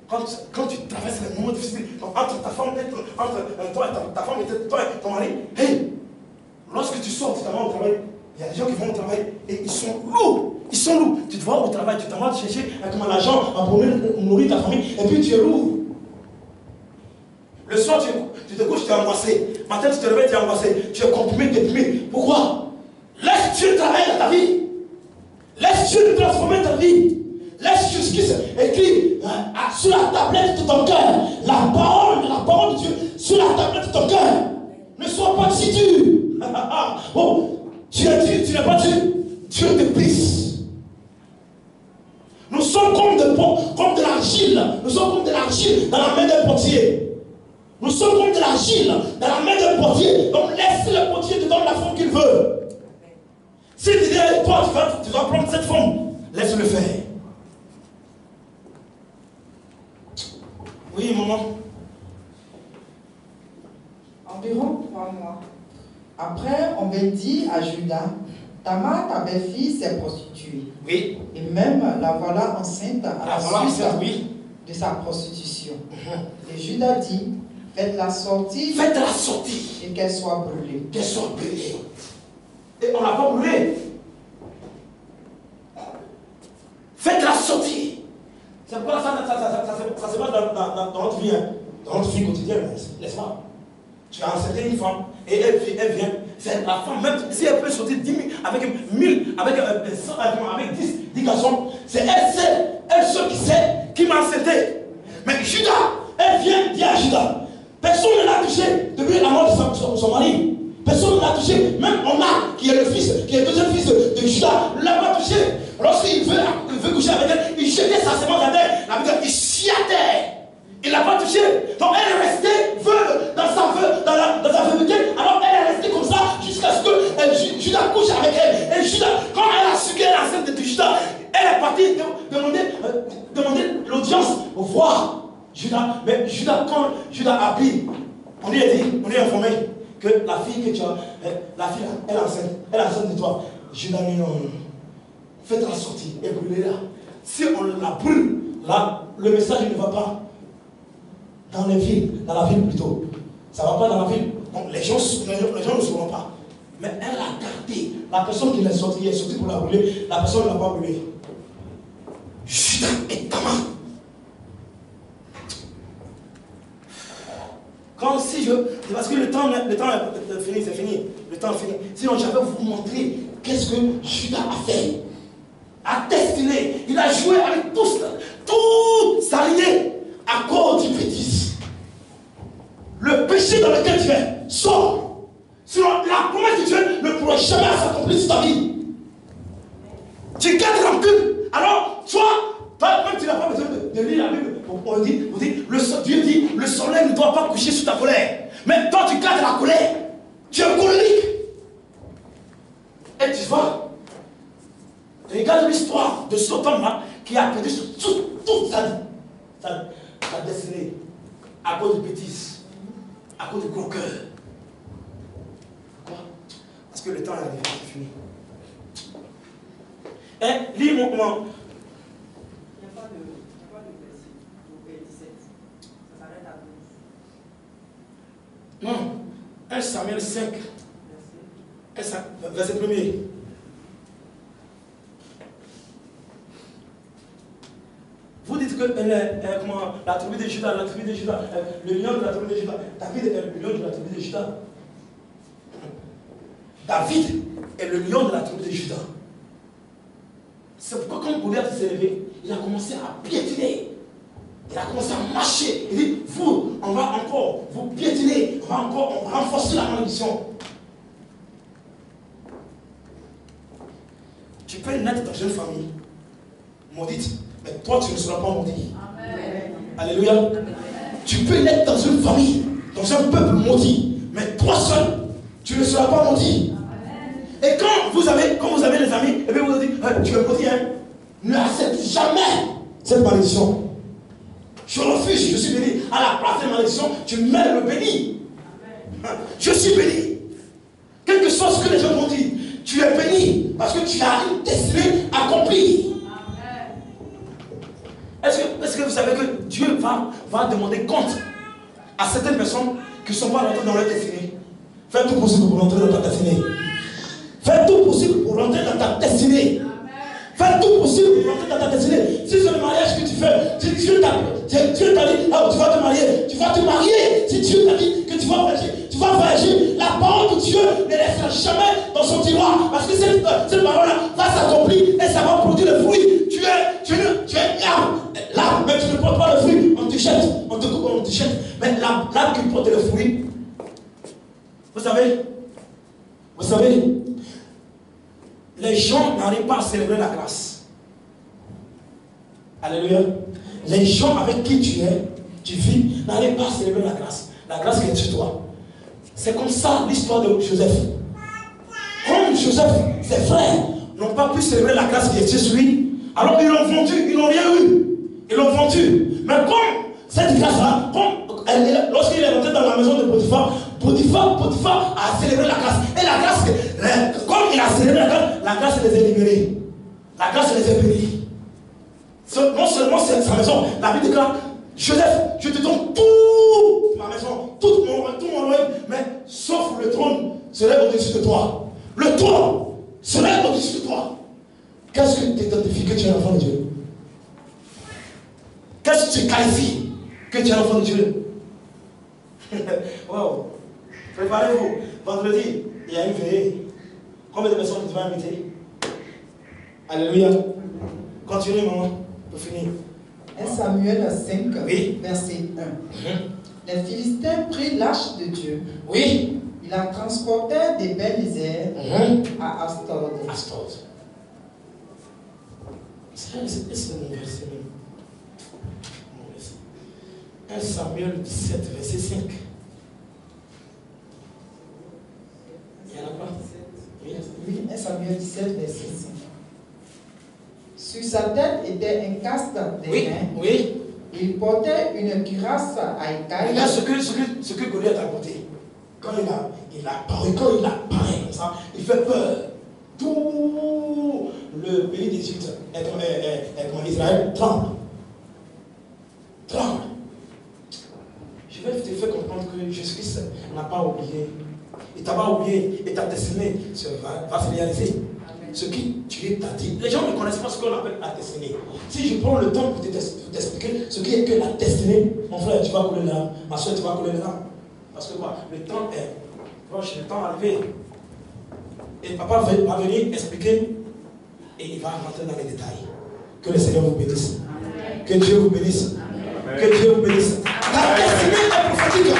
quand tu traverses les moments difficiles, entre ta femme et ta femme et toi et ton mari, hey, lorsque tu sors, tu t'en vas au travail, il y a des gens qui vont au travail et ils sont lourds. Tu te vas au travail, tu t'en vas chercher l'argent pour nourrir ta famille et puis tu es lourd. Le soir, tu te couches, tu es angoissé. Matin, tu te réveilles, tu es angoissé. Tu es comprimé, déprimé. Pourquoi? Laisse Dieu travailler dans ta vie. Dieu veut transformer ta vie. Laisse Jésus-Christ écrit sur la tablette de ton cœur. La parole de Dieu sur la tablette de ton cœur. Ne sois pas si dur. Oh, tu es dur, tu n'es pas dur. Dieu te pisse. Nous sommes comme de l'argile. Nous sommes comme de l'argile dans la main d'un potier. Nous sommes comme de l'argile dans la main d'un potier. Donc laisse le potier te donner la forme qu'il veut. Si tu dis, toi tu vas prendre cette forme, laisse-le faire. Oui, maman. Environ 3 mois. Après, on me dit à Judas, Tamar, ta belle-fille, s'est prostituée. Oui. Et même la voilà enceinte à la suite de sa prostitution. Et Judas dit, faites-la sortir. Faites-la sortir. Et qu'elle soit brûlée. Qu'elle soit brûlée. Et on ne l'a pas brûlée. Faites-la sortir. C'est pourquoi ça se passe dans notre vie, hein, dans notre vie quotidienne, n'est-ce pas? Tu as enceinté une femme et elle vient. C'est la femme, même si elle peut sortir 10 000, avec 1000, avec 100, avec 10 garçons, c'est elle seule qui sait, qui m'a enceinté. Mais Judas, elle vient dire à Judas, personne ne l'a touché depuis la mort de son mari. Personne ne l'a touché. Même Omar, qui est le deuxième fils de Judas, ne l'a pas touché. Lorsqu'il veut coucher avec elle, il jetait sa semence à terre. La Bible dit, il sciatait. Il ne l'a pas touché. Donc elle est restée veuve dans sa veuveuté. Alors elle est restée comme ça jusqu'à ce que Judas couche avec elle. Et Judas, quand elle a su qu'elle est enceinte de Judas, elle est partie demander l'audience pour voir Judas. Mais Judas, quand Judas a appris, on lui a informé que la fille que tu as, la fille, elle est enceinte de toi. Judas dit non. Faites-la sortir et brûlez-la. Si on la brûle, là, le message ne va pas dans les villes, dans la ville plutôt. Ça ne va pas dans la ville. Donc les gens ne sauront pas. Mais elle a gardé. La personne qui est sortie pour la brûler, la personne ne l'a pas brûlée. Judas et Tamar. Comme si c'est parce que le temps est fini, c'est fini. Le temps est fini. Sinon, j'avais vous montrer qu'est-ce que Judas a fait. A destiné. Il a joué avec tous s'allier à cause du bêtise. Le péché dans lequel tu es sort. Sinon, la promesse de Dieu ne pourra jamais s'accomplir sur ta vie. Tu gardes rancune. Alors, même tu n'as pas besoin de lire la Bible. On dit, Dieu dit, le soleil ne doit pas coucher sous ta colère. Mais toi, tu gardes la colère. Tu es colérique. Et tu vas. Regarde l'histoire de cet homme-là qui a perdu toute sa destinée à cause de bêtises, à cause de gros cœur. Pourquoi? Parce que le temps est arrivé, c'est fini. Et lis mon comment. Il n'y a pas de verset 17. Ça s'arrête à 12. Non. 1 Samuel 5. Verset 1er. Vous dites que la tribu de Judas, le lion de la tribu de Judas, David est le lion de la tribu de Judas. David est le lion de la tribu de Judas. C'est pourquoi quand Goliath s'est levé, il a commencé à piétiner. Il a commencé à marcher. Il dit, on va encore vous piétiner, on va encore renforcer la malédiction. Tu peux naître dans une famille maudite. Mais toi, tu ne seras pas maudit. Amen. Alléluia. Amen. Tu peux naître dans une famille, dans un peuple maudit. Mais toi seul, tu ne seras pas maudit. Amen. Et quand vous avez les amis, et bien vous dites, tu es maudit, hein? Ne accepte jamais cette malédiction. Je refuse, je suis béni. À la place de malédiction, tu mets le béni. Amen. Je suis béni. Quel que soit ce que les gens m'ont dit, tu es béni parce que tu as une destinée accomplie. Est-ce que vous savez que Dieu va demander compte à certaines personnes qui ne sont pas rentrées dans leur destinée? Fais tout possible pour rentrer dans ta destinée. Fais tout possible pour rentrer dans ta destinée. Fais tout possible pour rentrer dans ta destinée. Si c'est le mariage que tu fais, si Dieu t'a dit, oh, tu vas te marier, tu vas te marier. Si Dieu t'a dit que tu vas voyager, tu vas voyager. La parole de Dieu ne restera jamais dans son tiroir. Parce que cette parole-là va s'accomplir et ça va produire le récolter les fruits. Vous savez, les gens n'arrivent pas à célébrer la grâce. Alléluia. Les gens avec qui tu vis, n'arrivent pas à célébrer la grâce. La grâce qui est sur toi. C'est comme ça l'histoire de Joseph. Comme Joseph, ses frères n'ont pas pu célébrer la grâce qui est sur lui, alors ils l'ont vendu, ils n'ont rien eu. Ils l'ont vendu. Mais comme cette grâce-là, lorsqu'il est rentré dans la maison de Potiphar, Potiphar a célébré la grâce. Et la grâce, comme il a célébré la grâce les a libérés. La grâce les a bénis. Non seulement c'est sa maison, la Bible déclare, Joseph, je te donne toute ma maison, tout mon royaume, mais sauf le trône serait au-dessus de toi. Le trône serait au-dessus de toi. Qu'est-ce que tu identifies que tu es l'enfant de Dieu? Qu'est-ce que tu qualifies que tu es l'enfant de Dieu? Wow. Préparez-vous. Vendredi, il y a une veillée. Combien de personnes tu vas inviter? Alléluia. Continuez, maman, pour finir. 1 Samuel 5, oui. Verset 1. Les Philistins prirent l'arche de Dieu. Oui. Ils la transportèrent des Bel-Ézer à Astod. C'est mon verset même. 1 Samuel 17, verset 5. Il y en a pas? Oui, 1 Samuel 17, verset 5. Sur sa tête était un casque d'airain. Oui. Il portait une cuirasse à écailles. Regarde ce que Goliath a porté. Quand il a parlé comme ça, il fait peur. Tout le pays d'Égypte, Israël, tremble. Je vais te faire comprendre que Jésus-Christ n'a pas oublié. Il t'a pas oublié et ta destinée va se réaliser. Ce qui Dieu t'a dit. Les gens ne connaissent pas ce qu'on appelle la destinée. Si je prends le temps pour t'expliquer ce qui est que la destinée, mon frère, tu vas couler là, ma soeur, tu vas couler là. Parce que quoi? Le temps est proche, le temps est arrivé. Et papa va venir expliquer et il va rentrer dans les détails. Que le Seigneur vous bénisse. Amen. Que Dieu vous bénisse. Amen. Que Dieu vous bénisse. Ta destinée est prophétique.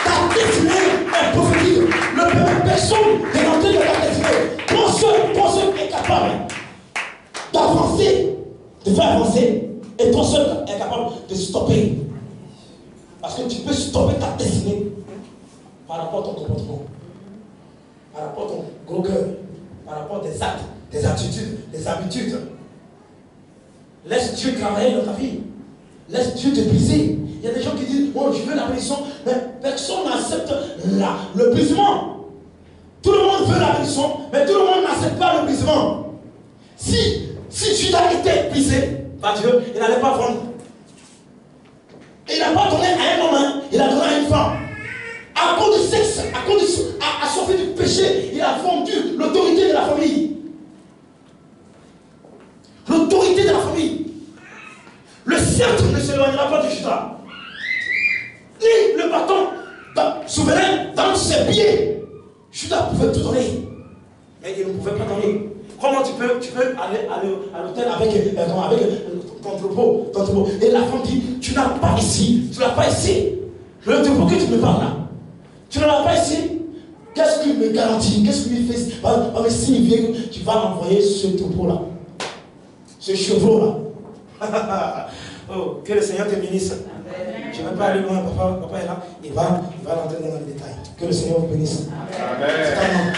Ta destinée est prophétique. Personne n'est rentré dans ta destinée. Toi seul est capable d'avancer, de faire avancer. Et toi seul est capable de stopper. Parce que tu peux stopper ta destinée par rapport à ton comportement, par rapport à ton gros cœur, par rapport à tes actes, tes attitudes, tes habitudes. Laisse Dieu travailler dans ta vie. Laisse Dieu te briser. Il y a des gens qui disent, oh, je veux la bénédiction, mais personne n'accepte le brisement. Tout le monde veut la bénédiction, mais tout le monde n'accepte pas le brisement. Si Judas était brisé par Dieu, il n'allait pas vendre. Il n'a pas donné à un homme, il a donné à une femme. À cause du sexe, à son fait du péché, il a vendu l'autorité de la famille. L'autorité de la famille. Le sceptre ne s'éloignera pas de Judas. Ni le bâton souverain dans ses pieds. Judas pouvait tout donner. Mais il ne pouvait pas donner. Comment tu peux aller à l'hôtel avec ton troupeau. Et la femme dit, tu n'as pas ici. Le troupeau que tu me parles là. Tu n'en as pas ici. Qu'est-ce qu'il me garantit? Qu'est-ce qu'il fait? Mais s'il vient, tu vas envoyer ce troupeau là. Ce chevreau là. Oh, que le Seigneur te bénisse. Je ne vais pas aller loin, papa est là. Il va rentrer dans les détails. Que le Seigneur vous bénisse. Amen.